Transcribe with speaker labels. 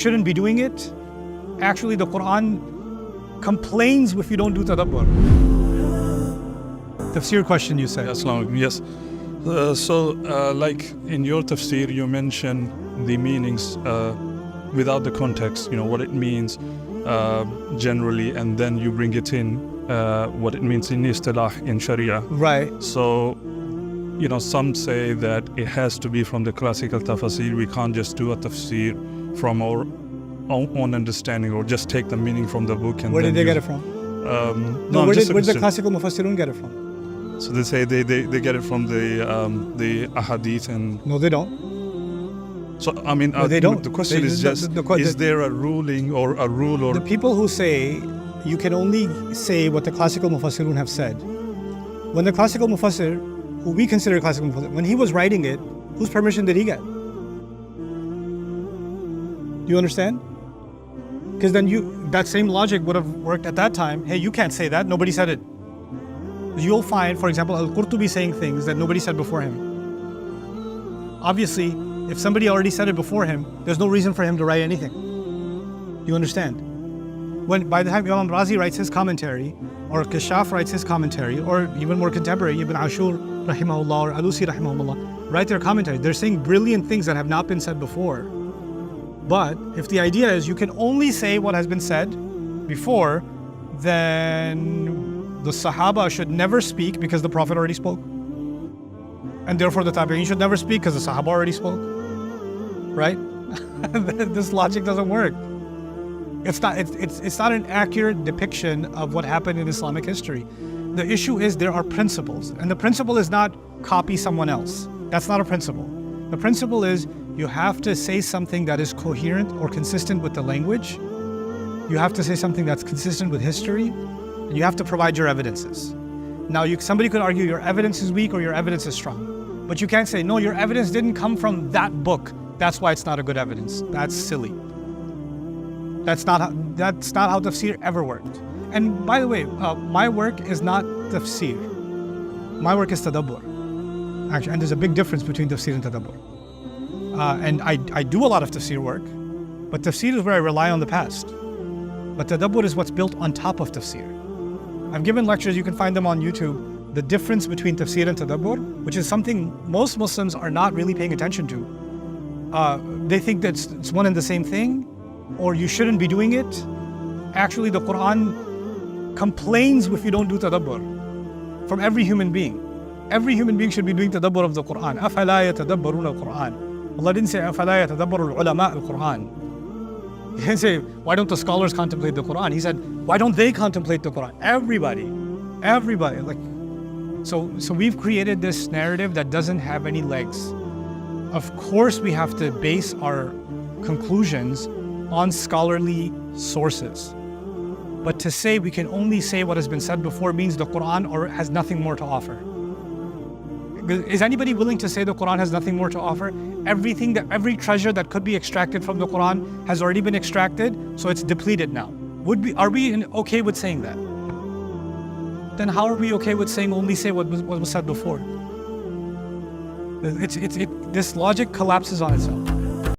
Speaker 1: shouldn't be doing it. Actually, the Quran complains if you don't do tadabbur. Tafseer question you said.
Speaker 2: Assalamu alaikum. Yes. Like in your tafsir, you mention the meanings without the context, what it means generally, and then you bring it in what it means in istilah, in Sharia.
Speaker 1: Right.
Speaker 2: So, some say that it has to be from the classical tafsir. We can't just do a tafsir from our own understanding or just take the meaning from the book. And
Speaker 1: where did they get it from? Where did the classical mufassirun get it from?
Speaker 2: So they say they get it from the ahadith and...
Speaker 1: No, they don't.
Speaker 2: So, I mean,
Speaker 1: no, they don't.
Speaker 2: The question is just, is there a ruling or a rule or...
Speaker 1: The people who say you can only say what the classical mufassirun have said. When the classical mufassir, who we consider classical mufassir, when he was writing it, whose permission did he get? Do you understand? Because then that same logic would have worked at that time. Hey, you can't say that. Nobody said it. You'll find, for example, al-Qurtubi saying things that nobody said before him. Obviously, if somebody already said it before him, there's no reason for him to write anything. Do you understand? By the time Imam Razi writes his commentary, or Kashaf writes his commentary, or even more contemporary, Ibn Ashur rahimahullah or Alusi rahimahullah, write their commentary. They're saying brilliant things that have not been said before. But if the idea is you can only say what has been said before, then the Sahaba should never speak because the Prophet already spoke. And therefore the Tabi'in should never speak because the Sahaba already spoke. Right? This logic doesn't work. It's not an accurate depiction of what happened in Islamic history. The issue is there are principles. And the principle is not copy someone else. That's not a principle. The principle is you have to say something that is coherent or consistent with the language. You have to say something that's consistent with history. And you have to provide your evidences. Now, somebody could argue your evidence is weak or your evidence is strong. But you can't say, no, your evidence didn't come from that book. That's why it's not a good evidence. That's silly. That's not how tafsir ever worked. And by the way, my work is not tafsir. My work is tadabbur. Actually, and there's a big difference between tafsir and tadabbur. And I do a lot of tafsir work, but tafsir is where I rely on the past. But tadabbur is what's built on top of tafsir. I've given lectures, you can find them on YouTube, the difference between tafsir and tadabbur, which is something most Muslims are not really paying attention to. They think that it's one and the same thing, or you shouldn't be doing it. Actually, the Quran complains if you don't do tadabbur from every human being. Every human being should be doing tadabbur of the Quran. أَفَلَا يَتَدَبَّرُونَ الْقُرْآنَ. Allah didn't say أَفَلَا يَتَدَبَّرُ الْعُلَمَاءُ الْقُرْآنِ. He didn't say, why don't the scholars contemplate the Quran? He said, why don't they contemplate the Quran? Everybody. So we've created this narrative that doesn't have any legs. Of course, we have to base our conclusions on scholarly sources. But to say we can only say what has been said before means the Quran has nothing more to offer. Is anybody willing to say the Quran has nothing more to offer? Every treasure that could be extracted from the Quran has already been extracted, so it's depleted now. Are we okay with saying that? Then how are we okay with saying only say what was said before? This logic collapses on itself.